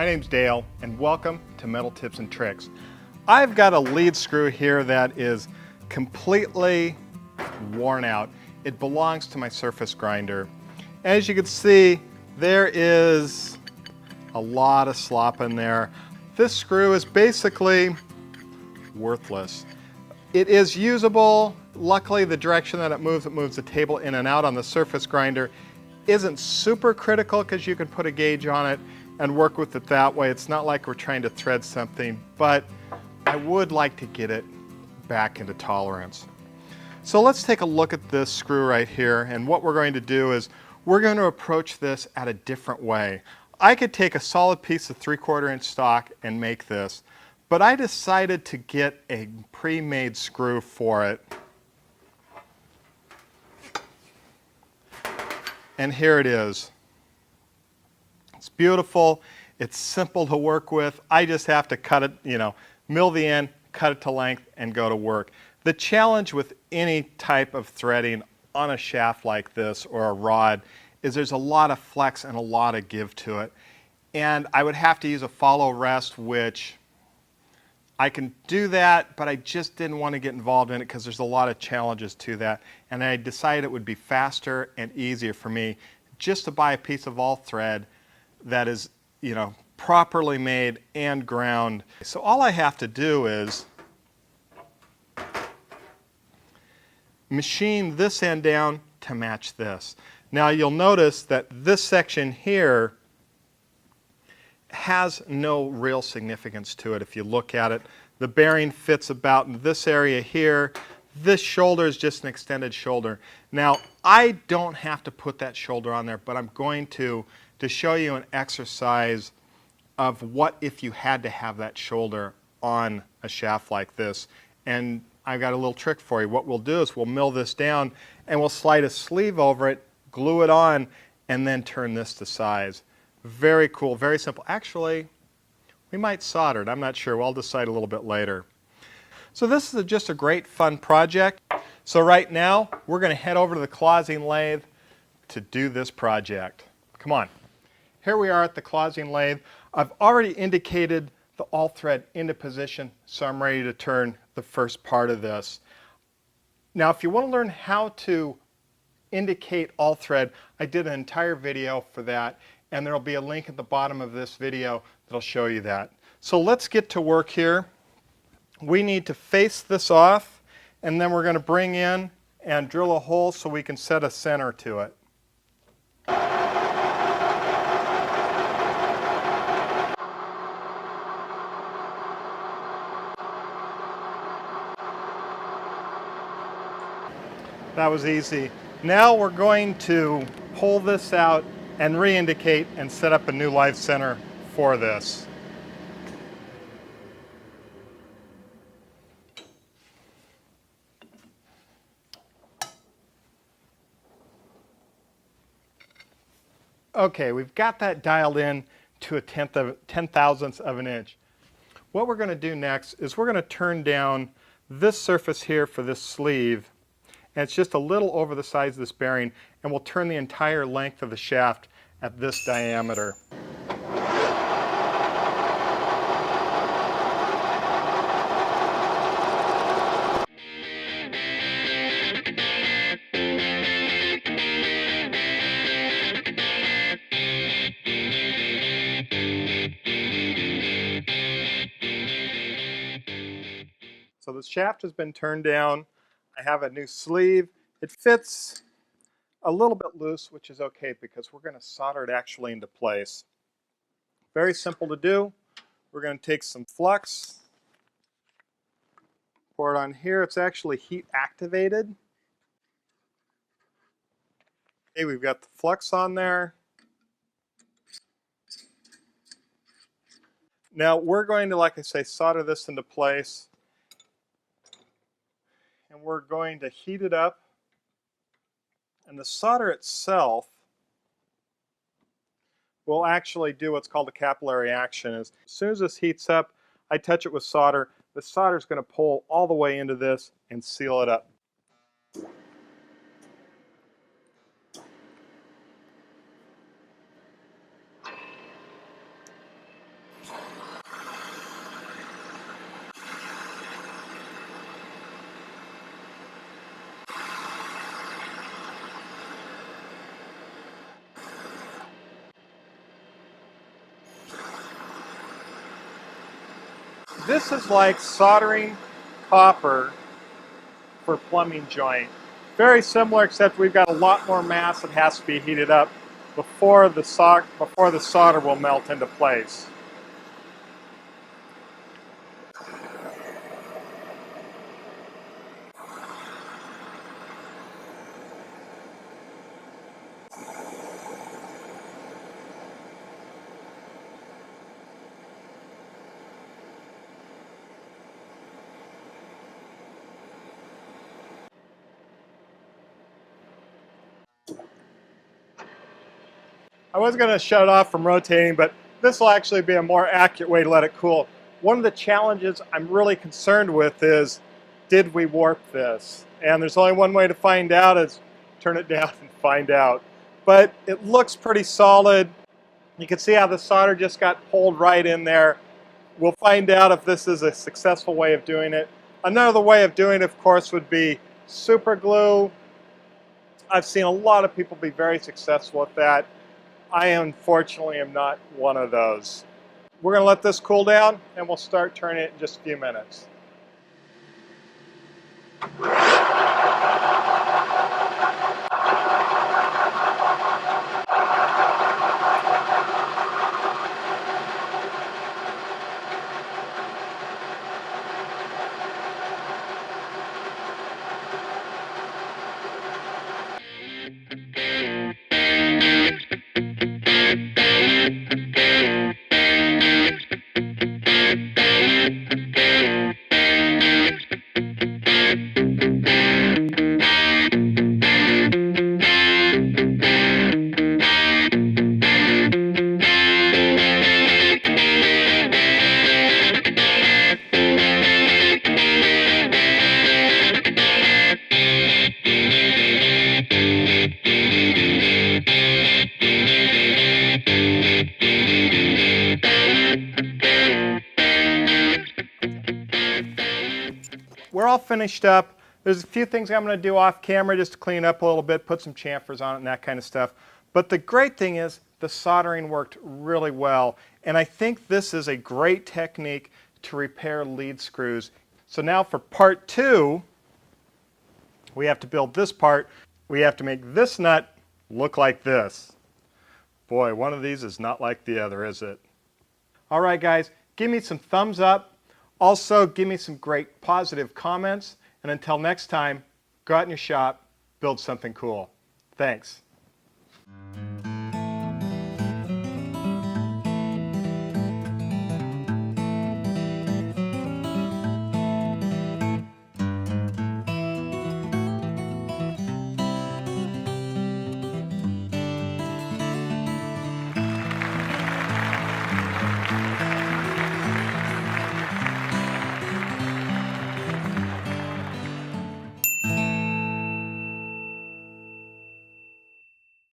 My name's Dale, and welcome to Metal Tips and Tricks. I've got a lead screw here that is completely worn out. It belongs to my surface grinder. As you can see, there is a lot of slop in there. This screw is basically worthless. It is usable. Luckily, the direction that it moves the table in and out on the surface grinder isn't super critical because you can put a gauge on it and work with it that way. It's not like we're trying to thread something, but I would like to get it back into tolerance. So let's take a look at this screw right here, and what we're going to do is we're going to approach this at a different way. I could take a solid piece of 3/4 inch stock and make this, but I decided to get a pre-made screw for it. And here it is. It's beautiful, it's simple to work with. I just have to cut it, mill the end, cut it to length, and go to work. The challenge with any type of threading on a shaft like this or a rod is there's a lot of flex and a lot of give to it. And I would have to use a follow rest, which I can do that, but I just didn't want to get involved in it because there's a lot of challenges to that. And I decided it would be faster and easier for me just to buy a piece of all thread that is, properly made and ground. So all I have to do is machine this end down to match this. Now you'll notice that this section here has no real significance to it if you look at it. The bearing fits about in this area here. This shoulder is just an extended shoulder. Now I don't have to put that shoulder on there, but I'm going to show you an exercise of what if you had to have that shoulder on a shaft like this. And I've got a little trick for you. What we'll do is we'll mill this down and we'll slide a sleeve over it, glue it on, and then turn this to size. Very cool, very simple. Actually, we might solder it. I'm not sure. We'll decide a little bit later. So this is just a great fun project. So right now, we're going to head over to the Clausing lathe to do this project. Come on. Here we are at the Clausing lathe. I've already indicated the all thread into position, so I'm ready to turn the first part of this. Now, if you want to learn how to indicate all thread, I did an entire video for that, and there will be a link at the bottom of this video that'll show you that. So let's get to work here. We need to face this off, and then we're going to bring in and drill a hole so we can set a center to it. That was easy. Now we're going to pull this out and re-indicate and set up a new live center for this. Okay, we've got that dialed in to a 10/1000th of an inch. What we're going to do next is we're going to turn down this surface here for this sleeve, and it's just a little over the size of this bearing, and we'll turn the entire length of the shaft at this diameter. So the shaft has been turned down. I have a new sleeve. It fits a little bit loose, which is okay because we're going to solder it actually into place. Very simple to do. We're going to take some flux, pour it on here. It's actually heat activated. Okay, we've got the flux on there. Now we're going to, like I say, solder this into place. And we're going to heat it up. And the solder itself will actually do what's called a capillary action. As soon as this heats up, I touch it with solder. The solder is going to pull all the way into this and seal it up. This is like soldering copper for plumbing joint. Very similar, except we've got a lot more mass that has to be heated up before the solder will melt into place. I was going to shut it off from rotating, but this will actually be a more accurate way to let it cool. One of the challenges I'm really concerned with is, did we warp this? And there's only one way to find out, is turn it down and find out. But it looks pretty solid. You can see how the solder just got pulled right in there. We'll find out if this is a successful way of doing it. Another way of doing it, of course, would be super glue. I've seen a lot of people be very successful with that. I unfortunately am not one of those. We're going to let this cool down and we'll start turning it in just a few minutes. We're all finished up. There's a few things I'm going to do off camera just to clean up a little bit, put some chamfers on it and that kind of stuff. But the great thing is the soldering worked really well. And I think this is a great technique to repair lead screws. So now for part 2, we have to build this part. We have to make this nut look like this. Boy, one of these is not like the other, is it? All right, guys, give me some thumbs up. Also, give me some great positive comments. And until next time, go out in your shop, build something cool. Thanks.